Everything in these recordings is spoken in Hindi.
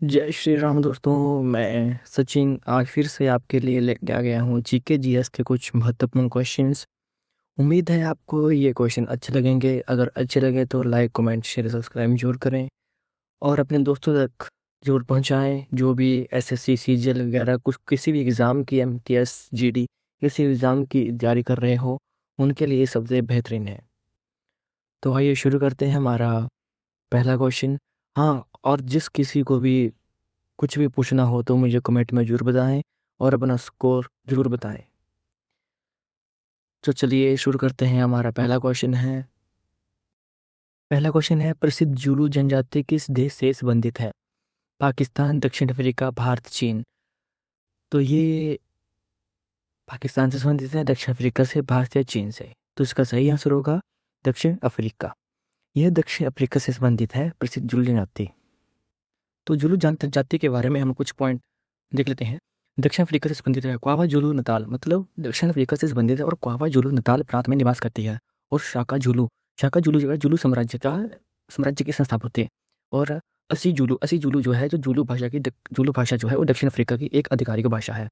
जय श्री राम दोस्तों। मैं सचिन आज फिर से आपके लिए लेके आ गया हूँ जीके जीएस के कुछ महत्वपूर्ण क्वेश्चंस। उम्मीद है आपको ये क्वेश्चन अच्छे लगेंगे। अगर अच्छे लगे तो लाइक कमेंट शेयर सब्सक्राइब जरूर करें और अपने दोस्तों तक जरूर पहुँचाएँ जो भी एसएससी सीजीएल वगैरह कुछ किसी भी एग्ज़ाम की एमटीएस जीडी किसी एग्ज़ाम की तैयारी कर रहे हो उनके लिए सबसे बेहतरीन है। तो आइए शुरू करते हैं हमारा पहला क्वेश्चन। हाँ, और जिस किसी को भी कुछ भी पूछना हो तो मुझे कमेंट में ज़रूर बताएं और अपना स्कोर ज़रूर बताएं। तो चलिए शुरू करते हैं। हमारा पहला क्वेश्चन है प्रसिद्ध जुलू जनजाति किस देश से संबंधित है? पाकिस्तान, दक्षिण अफ्रीका, भारत, चीन। तो ये पाकिस्तान से संबंधित है, दक्षिण अफ्रीका से, भारत या चीन से। तो इसका सही आंसर होगा दक्षिण अफ्रीका। यह दक्षिण अफ्रीका से संबंधित है प्रसिद्ध जुलू जनजाति। तो जुलू जनजाति के बारे में हम कुछ पॉइंट देख लेते हैं। दक्षिण अफ्रीका से संबंधित है क्वावा जुलू नताल, मतलब दक्षिण अफ्रीका से संबंधित है और क्वावा जुलू नताल प्रांत में निवास करती है। और शाका जुलू जो है जुलू साम्राज्य के संस्थापक थे। और असी जुलू जो है जो जुलू भाषा जो है वो दक्षिण अफ्रीका की एक आधिकारिक भाषा है।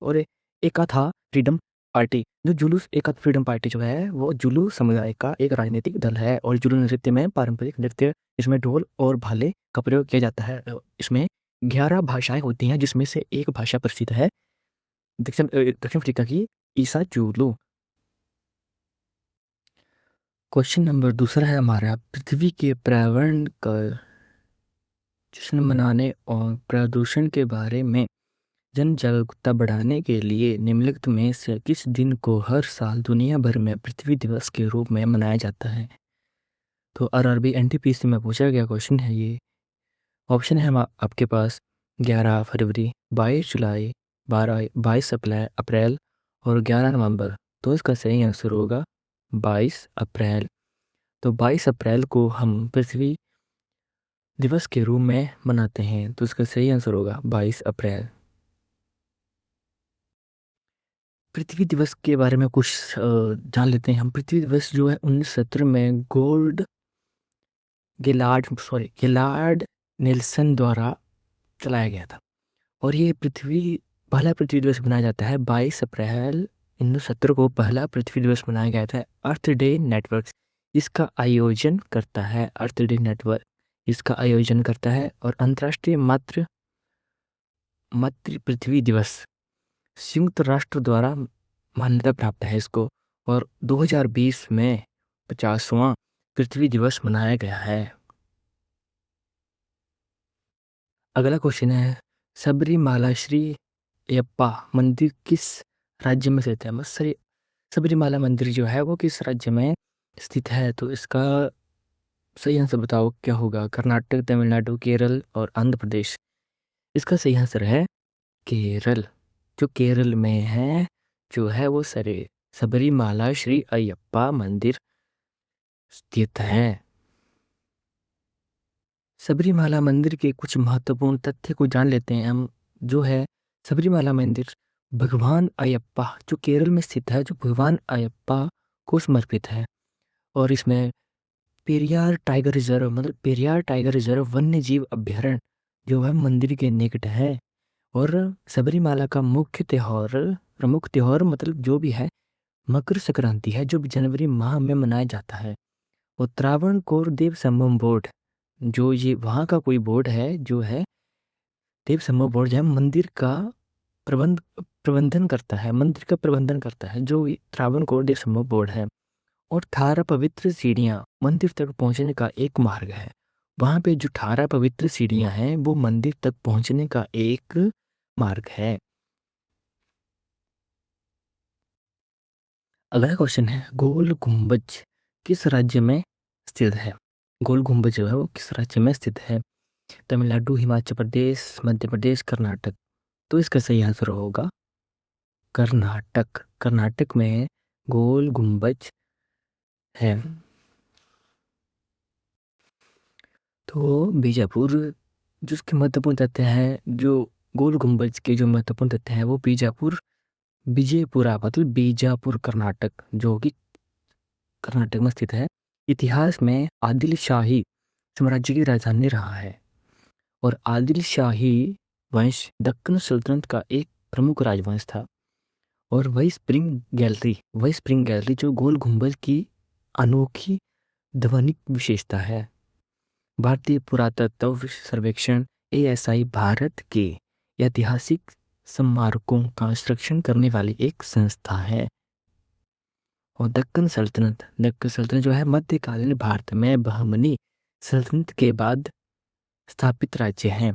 और एका था फ्रीडम पार्टी, जो जुलूस एका फ्रीडम पार्टी जो है वो जुलू समुदाय का एक राजनीतिक दल है। और जुलू नृत्य में पारंपरिक नृत्य, इसमें ढोल और भाले का प्रयोग किया जाता है। इसमें 11 भाषाएं होती हैं जिसमें से एक भाषा प्रसिद्ध है दक्षिण अफ्रीका की, ईसा जुलू। क्वेश्चन नंबर दूसरा है हमारा पृथ्वी के पर्यावरण का जश्न मनाने और प्रदूषण के बारे में जन जागरूकता बढ़ाने के लिए निम्नलिखित में से किस दिन को हर साल दुनिया भर में पृथ्वी दिवस के रूप में मनाया जाता है? तो आरआरबी एनटीपीसी में पूछा गया क्वेश्चन है ये। ऑप्शन है आपके पास 11 फरवरी, 22 जुलाई, 22 अप्रैल और 11 नवंबर। तो इसका सही आंसर होगा 22 अप्रैल। तो 22 अप्रैल को हम पृथ्वी दिवस के रूप में मनाते हैं। तो इसका सही आंसर होगा 22 अप्रैल। पृथ्वी दिवस के बारे में कुछ जान लेते हैं हम। पृथ्वी दिवस जो है 1970 में गिलार्ड नेल्सन द्वारा चलाया गया था। और ये पहला पृथ्वी दिवस मनाया जाता है 22 अप्रैल 1970 को पहला पृथ्वी दिवस मनाया गया था। अर्थ डे नेटवर्क इसका आयोजन करता है। अर्थ डे नेटवर्क इसका आयोजन करता है। और अंतर्राष्ट्रीय मातृ पृथ्वी दिवस संयुक्त राष्ट्र द्वारा मान्यता प्राप्त है इसको। और 2020 में 50वां पृथ्वी दिवस मनाया गया है। अगला क्वेश्चन है सबरीमाला श्री अयप्पा मंदिर किस राज्य में स्थित है? सबरीमाला मंदिर जो है वो किस राज्य में स्थित है? तो इसका सही आंसर बताओ क्या होगा? कर्नाटक, तमिलनाडु, केरल और आंध्र प्रदेश। इसका सही आंसर है केरल। जो केरल में है जो है वो सबरीमाला श्री अयप्पा मंदिर स्थित है। सबरीमाला मंदिर के कुछ महत्वपूर्ण तथ्य को जान लेते हैं हम। जो है सबरीमाला मंदिर भगवान अयप्पा जो केरल में स्थित है, जो भगवान अयप्पा को समर्पित है। और इसमें पेरियार टाइगर रिजर्व वन्य जीव अभ्यारण्य जो है मंदिर के निकट है। और सबरीमाला का प्रमुख त्योहार मतलब जो भी है मकर संक्रांति है, जो जनवरी माह में मनाया जाता है। और त्रावणकोर देव संगम बोर्ड जो ये वहाँ का कोई बोर्ड है जो है देव संगम बोर्ड जो है मंदिर का प्रबंधन करता है जो त्रावणकोर देव संगम बोर्ड है। और 18 पवित्र सीढ़ियाँ मंदिर तक पहुँचने का एक मार्ग है। वहाँ पे जो 18 पवित्र सीढ़ियाँ हैं वो मंदिर तक पहुँचने का एक मार्ग है। अगला क्वेश्चन है गोल गुम्बज किस राज्य में स्थित है? गोल गुम्बज जो है वो किस राज्य में स्थित है? तमिलनाडु, हिमाचल प्रदेश, मध्य प्रदेश, कर्नाटक। तो इसका सही आंसर होगा कर्नाटक। कर्नाटक में गोल गुम्बज है। तो बीजापुर जो उसके महत्वपूर्ण तथ्य हैं, जो गोल गुम्बज के जो महत्वपूर्ण तथ्य हैं वो बीजापुर कर्नाटक जो कि कर्नाटक में स्थित है। इतिहास में आदिल शाही साम्राज्य की राजधानी रहा है। और आदिल शाही वंश दक्कन सल्तनत का एक प्रमुख राजवंश था। और वही स्प्रिंग गैलरी जो गोल गुंबद की अनोखी ध्वनिक विशेषता है। भारतीय पुरातत्व सर्वेक्षण ASI भारत के ऐतिहासिक स्मारकों का संरक्षण करने वाली एक संस्था है। और दक्कन सल्तनत जो है मध्यकालीन भारत में बहमनी सल्तनत के बाद स्थापित राज्य है।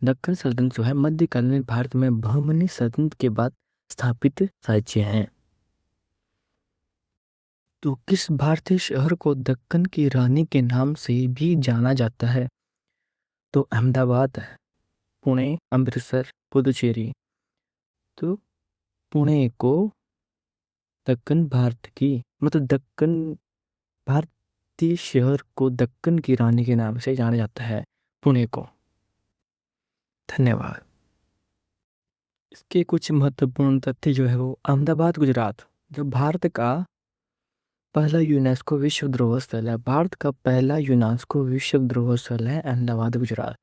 दक्कन सल्तनत जो है मध्यकालीन भारत में बहमनी सल्तनत के बाद स्थापित राज्य है। तो किस भारतीय शहर को दक्कन की रानी के नाम से भी जाना जाता है? तो अहमदाबाद, पुणे, अमृतसर, पुदुचेरी। तो पुणे को दक्कन भारतीय शहर को दक्कन की रानी के नाम से जाना जाता है, पुणे को। धन्यवाद। इसके कुछ महत्वपूर्ण तथ्य जो है वो अहमदाबाद गुजरात जो भारत का पहला यूनेस्को विश्व धरोहर स्थल है। भारत का पहला यूनेस्को विश्व धरोहर स्थल है अहमदाबाद गुजरात।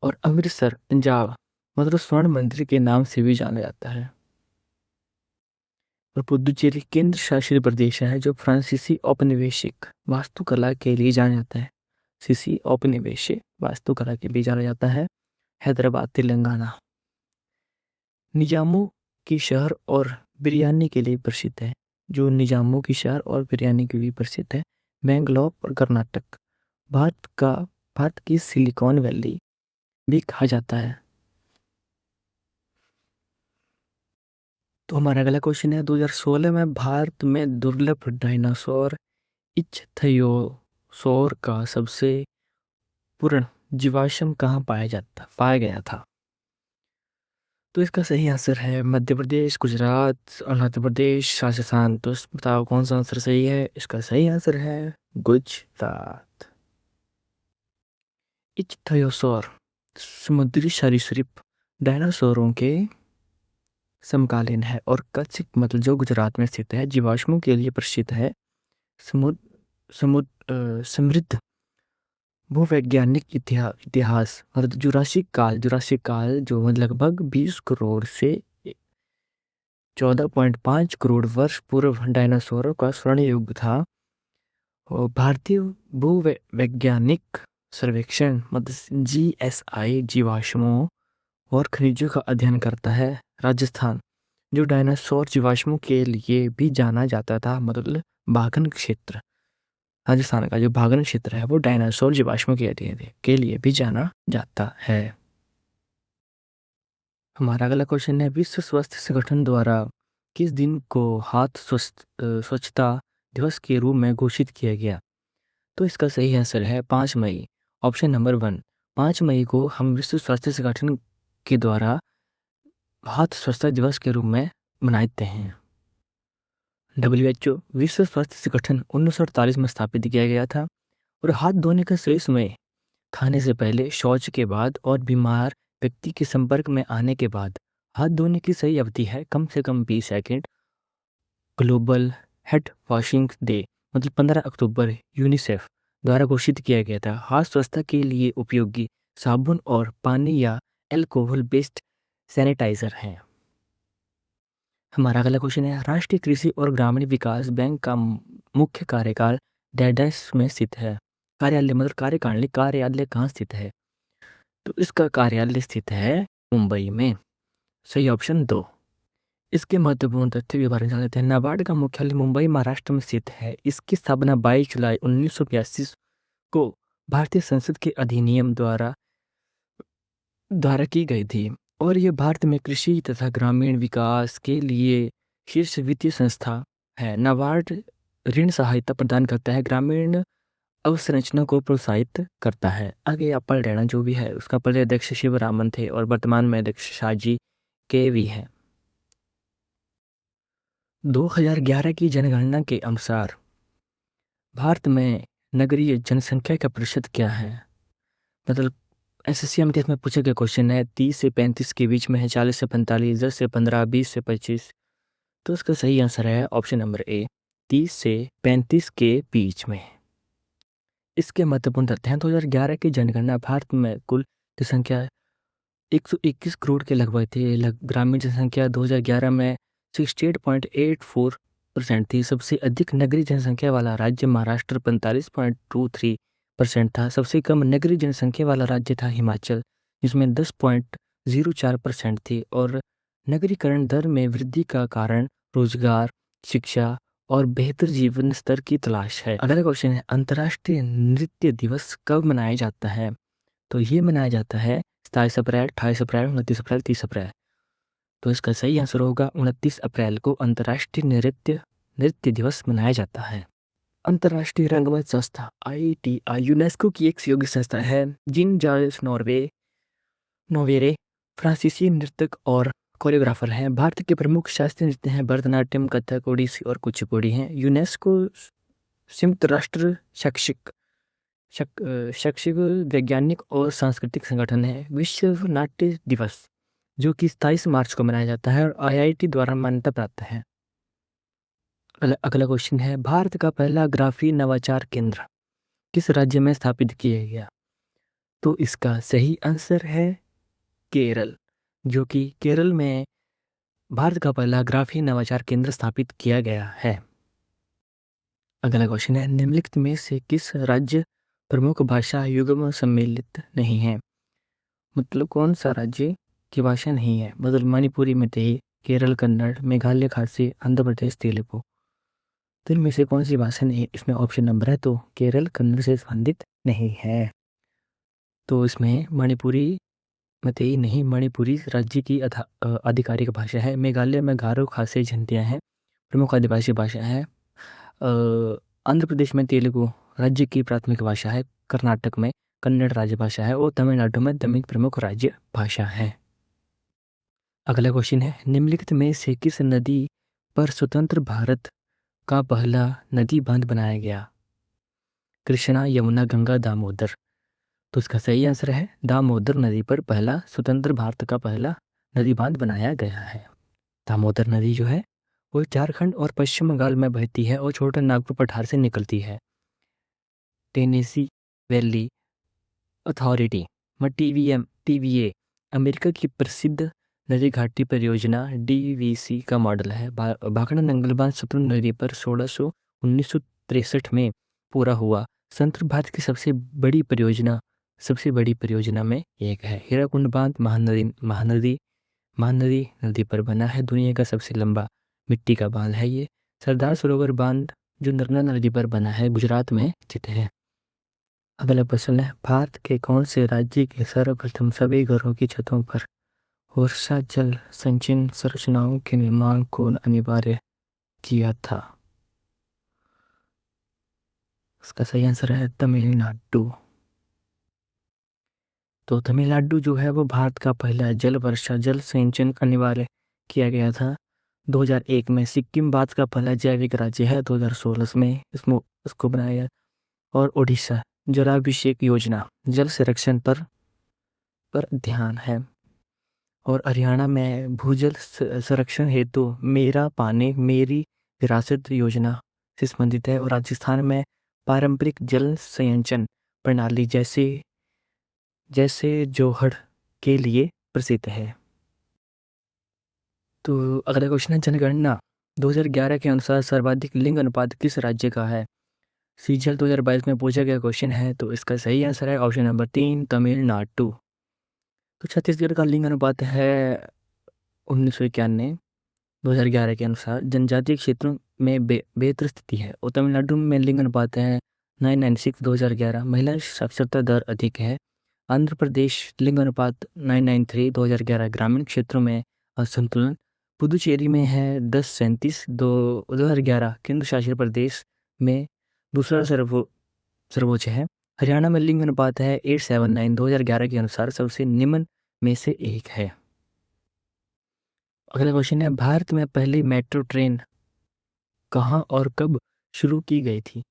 और अमृतसर पंजाब मतलब स्वर्ण मंदिर के नाम से भी जाना जाता है। और पुदुचेरी केंद्र शासित प्रदेश है जो फ्रांसीसी औपनिवेशिक वास्तुकला के लिए जाना जाता है। सीसी औपनिवेशिक वास्तुकला के लिए जाना जाता है। हैदराबाद तेलंगाना निजामों की शहर और बिरयानी के लिए प्रसिद्ध है। जो निजामों की शहर और बिरयानी के लिए प्रसिद्ध है। बेंगलोर और कर्नाटक भारत की सिलिकॉन वैली भी कहा जाता है। तो हमारा अगला क्वेश्चन है 2016 में भारत में दुर्लभ डायनासोर इच्थयोसौर का सबसे पूर्ण जीवाश्म कहाँ पाया गया था? तो इसका सही आंसर है मध्य प्रदेश, गुजरात, अरुणाचल प्रदेश, राजस्थान। तो बताओ कौन सा आंसर सही है? इसका सही आंसर है गुजरात। इच्थयोसौर समुद्री सरीसृप डायनासोरों के समकालीन है और कच्छ मतलब जो गुजरात में स्थित है जीवाश्मों के लिए प्रसिद्ध है। समृद्ध भूवैज्ञानिक इतिहास मतलब जुरासिक काल जो लगभग 20 करोड़ से 14.5 करोड़ वर्ष पूर्व डायनासोरों का स्वर्ण युग था। और भारतीय भूवैज्ञानिक सर्वेक्षण मतलब GSI जीवाश्मों और खनिजों का अध्ययन करता है। राजस्थान जो डायनासोर जीवाश्मों के लिए भी जाना जाता था मतलब बागन क्षेत्र, राजस्थान का जो बागन क्षेत्र है वो डायनासोर जीवाश्मों के लिए भी जाना जाता है। हमारा अगला क्वेश्चन है विश्व स्वास्थ्य संगठन द्वारा किस दिन को हाथ स्वच्छता दिवस के रूप में घोषित किया गया? तो इसका सही आंसर है 5 मई। ऑप्शन नंबर 1 5 मई को हम विश्व स्वास्थ्य संगठन के द्वारा हाथ स्वच्छता दिवस के रूप में मनाते हैं। WHO विश्व स्वास्थ्य संगठन 1948 में स्थापित किया गया था। और हाथ धोने का सही समय खाने से पहले, शौच के बाद और बीमार व्यक्ति के संपर्क में आने के बाद। हाथ धोने की सही अवधि है कम से कम 20 second. Global hand washing day मतलब 15 अक्टूबर यूनिसेफ द्वारा घोषित किया गया था। हाथ स्वच्छता के लिए उपयोगी साबुन और पानी या अल्कोहल बेस्ड सैनिटाइजर है। हमारा अगला क्वेश्चन है राष्ट्रीय कृषि और ग्रामीण विकास बैंक का मुख्य कार्यकाल डेडास में स्थित है। कार्यालय मतलब कार्यालय कहाँ स्थित है? तो इसका कार्यालय स्थित है मुंबई में। सही ऑप्शन 2। इसके महत्वपूर्ण तथ्य के बारे में जान लेते हैं। नाबार्ड का मुख्यालय मुंबई महाराष्ट्र में स्थित है। इसकी स्थापना 22 जुलाई 1982 को भारतीय संसद के अधिनियम द्वारा की गई थी। और यह भारत में कृषि तथा ग्रामीण विकास के लिए शीर्ष वित्तीय संस्था है। नाबार्ड ऋण सहायता प्रदान करता है, ग्रामीण अवसंरचना को प्रोत्साहित करता है। आगे आप पढ़ लेना जो भी है। उसका पहले अध्यक्ष शिवरामन थे और वर्तमान में अध्यक्ष शाहजी केवी है। 2011 की जनगणना के अनुसार भारत में नगरीय जनसंख्या का प्रतिशत क्या है? मतलब SSC इम्तिहान में पूछा गया क्वेश्चन है। 30 से 35 के बीच में है, 40 से 45, 10 से 15, 20 से 25। तो इसका सही आंसर है ऑप्शन नंबर A 30 से 35 के बीच में। इसके महत्वपूर्ण तथ्य हैं। 2011 की जनगणना भारत में कुल जनसंख्या 121 करोड़ के लगभग थी। ग्रामीण जनसंख्या 2011 में 68.84% थी। सबसे अधिक नगरीय जनसंख्या वाला राज्य महाराष्ट्र 45.23% था। सबसे कम नगरीय जनसंख्या वाला राज्य था हिमाचल, जिसमें 10.04% थी। और नगरीकरण दर में वृद्धि का कारण रोजगार, शिक्षा और बेहतर जीवन स्तर की तलाश है। अगला क्वेश्चन है, अंतर्राष्ट्रीय नृत्य दिवस कब मनाया जाता है? तो ये मनाया जाता है 27 अप्रैल, 28 अप्रैल, 29 अप्रैल, 30 अप्रैल। तो इसका सही आंसर होगा 29 अप्रैल को अंतर्राष्ट्रीय नृत्य दिवस मनाया जाता है। अंतर्राष्ट्रीय रंगमंच संस्था IATI यूनेस्को की एक सहयोगी संस्था है। जीन जार्ज नोवेरे फ्रांसीसी नृत्यक और कोरियोग्राफर हैं। भारत के प्रमुख शास्त्रीय नृत्य हैं भरतनाट्यम, कथक, ओडिसी और कुचिपुड़ी हैं। यूनेस्को संयुक्त राष्ट्र शैक्षिक, वैज्ञानिक और सांस्कृतिक संगठन है। विश्व नाट्य दिवस जो कि 27 मार्च को मनाया जाता है और IIT द्वारा मान्यता प्राप्त है। अगला क्वेश्चन है, भारत का पहला ग्राफी नवाचार केंद्र किस राज्य में स्थापित किया गया? तो इसका सही आंसर है केरल, जो कि केरल में भारत का पहला ग्राफी नवाचार केंद्र स्थापित किया गया है। अगला क्वेश्चन है, निम्नलिखित में से किस राज्य प्रमुख भाषा युग्म सम्मिलित नहीं है? मतलब कौन सा राज्य की भाषा नहीं है? मतलब मणिपुरी, मैतेई, केरल कन्नड़, मेघालय खासी, आंध्र प्रदेश तेलुगु। तो इनमें से कौन सी भाषा नहीं? इसमें ऑप्शन नंबर है तो केरल कन्नड़ से संबंधित नहीं है। तो इसमें मणिपुरी मैतेई नहीं, मणिपुरी राज्य की आधिकारिक भाषा है। मेघालय में गारो, खासी, जंतिया हैं प्रमुख आदिवासी भाषा है। आंध्र प्रदेश में तेलुगु राज्य की प्राथमिक भाषा है। कर्नाटक में कन्नड़ राज्य भाषा है और तमिलनाडु में तमिल प्रमुख राज्य भाषा है। अगला क्वेश्चन है, निम्नलिखित में से किस नदी पर स्वतंत्र भारत का पहला नदी बांध बनाया गया? कृष्णा, यमुना, गंगा, दामोदर। तो इसका सही आंसर है दामोदर नदी पर पहला स्वतंत्र भारत का पहला नदी बांध बनाया गया है। दामोदर नदी जो है वो झारखंड और पश्चिम बंगाल में बहती है और छोटा नागपुर पठार से निकलती है। Tennessee valley authority TVA America की प्रसिद्ध नदी घाटी परियोजना DVC का मॉडल है। भाखड़ा नंगल बांध सतलुज नदी पर 1963 में पूरा हुआ। स्वतंत्र भारत की सबसे बड़ी परियोजना में एक है। हीराकुंड बांध महानदी नदी पर बना है। दुनिया का सबसे लंबा मिट्टी का बांध है ये। सरदार सरोवर बांध जो नर्मदा नदी पर बना है, गुजरात में स्थित है। अगला प्रश्न है, भारत के कौन से राज्य के सर्वप्रथम सभी घरों की छतों पर वर्षा जल संचयन संरचनाओं के निर्माण को अनिवार्य किया था? इसका सही आंसर है तमिलनाडु। तो तमिलनाडु जो है वो भारत का पहला वर्षा जल संचयन अनिवार्य किया गया था 2001 में। सिक्किम भारत का पहला जैविक राज्य है 2016 में इसको बनाया गया। और ओडिशा जलाभिषेक योजना जल संरक्षण पर ध्यान है। और हरियाणा में भूजल संरक्षण हेतु मेरा पानी मेरी विरासत योजना से संबंधित है। और राजस्थान में पारंपरिक जल संचयन प्रणाली जैसे जोहड़ के लिए प्रसिद्ध है। तो अगला क्वेश्चन है, जनगणना 2011 के अनुसार सर्वाधिक लिंग अनुपात किस राज्य का है? सीजीएल 2022 में पूछा गया क्वेश्चन है। तो इसका सही आंसर है ऑप्शन नंबर 3 तमिलनाडु। तो छत्तीसगढ़ का लिंग अनुपात है 1991 2011 के अनुसार। जनजातीय क्षेत्रों में बेहतर स्थिति है। और तमिलनाडु में लिंग अनुपात है 996 2011। महिला साक्षरता दर अधिक है। आंध्र प्रदेश लिंग अनुपात 993 2011। ग्रामीण क्षेत्रों में असंतुलन। पुदुचेरी में है 1037 2011। केंद्र शासित प्रदेश में दूसरा सर्वोच्च है। हरियाणा में लिंग अनुपात है 879 2011 के अनुसार सबसे निम्न में से एक है। अगला क्वेश्चन है, भारत में पहली मेट्रो ट्रेन कहाँ और कब शुरू की गई थी?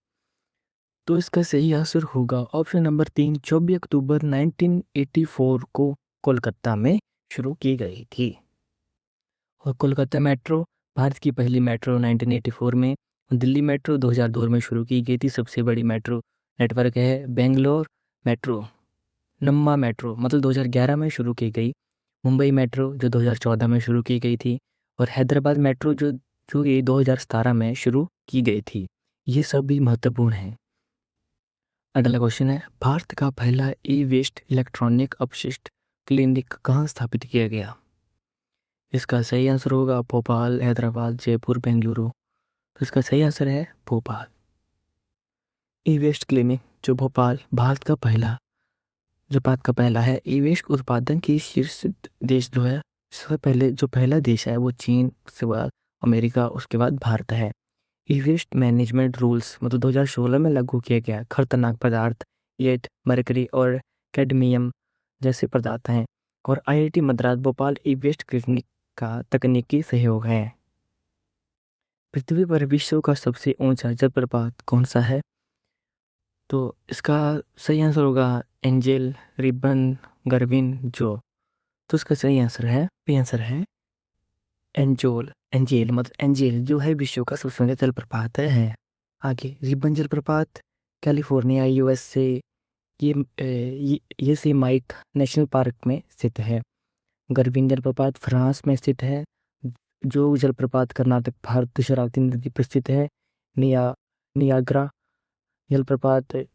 तो इसका सही आंसर होगा ऑप्शन नंबर 3 24 अक्टूबर 1984 को कोलकाता में शुरू की गई थी। और कोलकाता मेट्रो भारत की पहली मेट्रो 1984 में। दिल्ली मेट्रो 2002 में शुरू की गई थी। सबसे बड़ी मेट्रो नेटवर्क है बेंगलोर मेट्रो, नम्मा मेट्रो मतलब 2011 में शुरू की गई, मुंबई मेट्रो जो 2014 में शुरू की गई थी, और हैदराबाद मेट्रो जो ये 2017 में शुरू की गई थी। ये सब भी महत्वपूर्ण हैं। अगला क्वेश्चन है, भारत का पहला ई वेस्ट इलेक्ट्रॉनिक अपशिष्ट क्लिनिक कहाँ स्थापित किया गया? इसका सही आंसर होगा भोपाल, हैदराबाद, जयपुर, बेंगलुरु। तो इसका सही आंसर है भोपाल। ई वेस्ट क्लिनिक जो भोपाल भारत का पहला है। ई वेस्ट उत्पादन की शीर्ष देश जो है, सबसे पहले जो पहला देश है वो चीन, उसके बाद अमेरिका, उसके बाद भारत है। ई वेस्ट मैनेजमेंट रूल्स मतलब 2016 में लागू किया गया। खतरनाक पदार्थ लेड, मरकरी और कैडमियम जैसे पदार्थ हैं। और आईआईटी मद्रास भोपाल ई वेस्ट क्लिनिक का तकनीकी सहयोग है। पृथ्वी पर विश्व का सबसे ऊंचा जलप्रपात कौन सा है? तो इसका सही आंसर होगा एंजेल, रिबन, गर्विन, जो। तो इसका सही आंसर है, बी आंसर है एंजोल। एंजेल मतलब एंजेल जो है विश्व का सबसे ऊंचा जलप्रपात है। आगे रिबन जलप्रपात कैलिफोर्निया यूएस से, ये सेमाइट नेशनल पार्क में स्थित है। गर्विन जलप्रपात फ्रांस में स्थित है। जो जलप्रपात कर्नाटक भारत शरावती नदी पर स्थित है। नियाग्रा जलप्रपात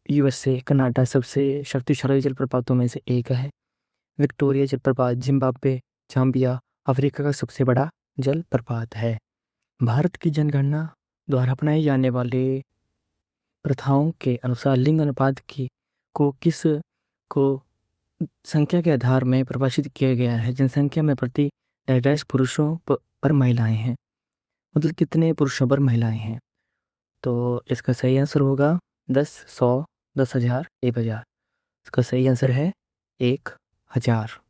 यूएसए कनाडा सबसे शक्तिशाली जलप्रपातों में से एक है। विक्टोरिया जलप्रपात जिम्बाब्वे जाम्बिया अफ्रीका का सबसे बड़ा जलप्रपात है। भारत की जनगणना द्वारा अपनाए जाने वाले प्रथाओं के अनुसार लिंग अनुपात को संख्या के आधार में परिभाषित किया गया है। जनसंख्या में प्रति डैश पुरुषों पर महिलाएं हैं, मतलब कितने पुरुषों पर महिलाएं हैं। तो इसका सही आंसर होगा 10, 100, 10,000, 1,000। इसका सही आंसर है 1,000।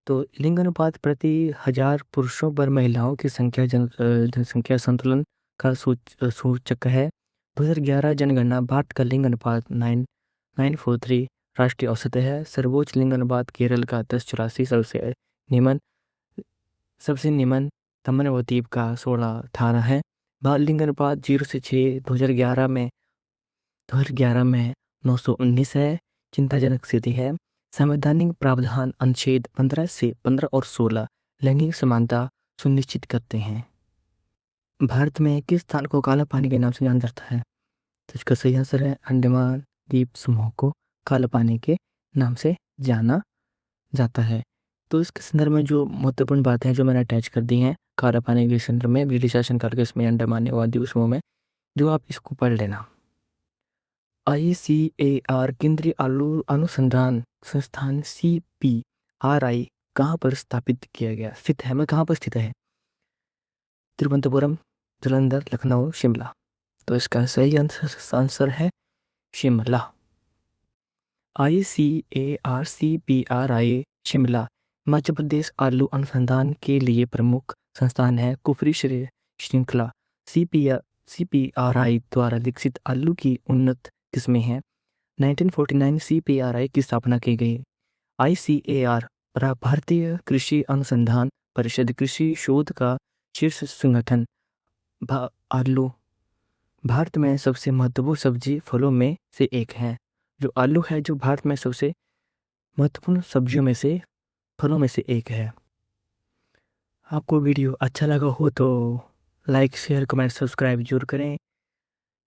तो लिंग अनुपात प्रति 1,000 पुरुषों पर महिलाओं की संख्या जनसंख्या संतुलन का सूचक है। 2011 जनगणना भारत का लिंग अनुपात 9.943 राष्ट्रीय औसत है। सर्वोच्च लिंग अनुपात केरल का 10.84, सबसे निम्न तमनवद्वीप का 16.18 है। बाल लिंग अनुपात 0 से 6 2011 में 919 है, चिंताजनक स्थिति है। संवैधानिक प्रावधान अनुच्छेद 15 और 16 लैंगिक समानता सुनिश्चित करते हैं। भारत में किस स्थान को काला पानी के नाम से जाना जाता है? तो इसका सही आंसर है अंडमान द्वीप समूह को काला पानी के नाम से जाना जाता है। तो इसके संदर्भ में जो महत्वपूर्ण बातें हैं जो मैंने अटैच कर दी हैं काला पानी के संदर्भ में ब्रिटिश शासनकाल के इसमें अंडमान निकोबार द्वीप समूह में, जो आप इसको पढ़ लेना। ICAR केंद्रीय अनुसंधान संस्थान CPRI कहाँ पर स्थापित किया गया स्थित है, मैं कहाँ पर स्थित है? तिरुवनंतपुरम, जालंधर, लखनऊ, शिमला। तो इसका सही आंसर है शिमला। ICAR CPRI शिमला मध्य प्रदेश आलू अनुसंधान के लिए प्रमुख संस्थान है। कुफरी श्रृंखला CPRI द्वारा विकसित आलू की उन्नत किस्में हैं। 1949 CPRI की स्थापना की गई। ICAR भारतीय कृषि अनुसंधान परिषद कृषि शोध का शीर्ष संगठन। आलू भारत में सबसे महत्वपूर्ण सब्जी फलों में से एक है। जो आलू है जो भारत में सबसे महत्वपूर्ण सब्जियों में से फलों में से एक है। आपको वीडियो अच्छा लगा हो तो लाइक शेयर कमेंट सब्सक्राइब जरूर करें।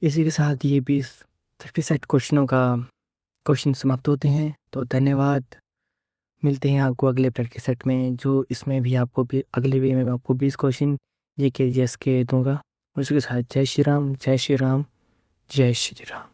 इसी के साथ ये 30% क्वेश्चन समाप्त होते हैं। तो धन्यवाद, मिलते हैं आपको अगले प्रैक्टिस सेट में, जो इसमें भी आपको भी अगले वीडियो में आपको 20 क्वेश्चन ये के दूंगा। उसके साथ जय श्री राम, जय श्री राम, जय श्री राम।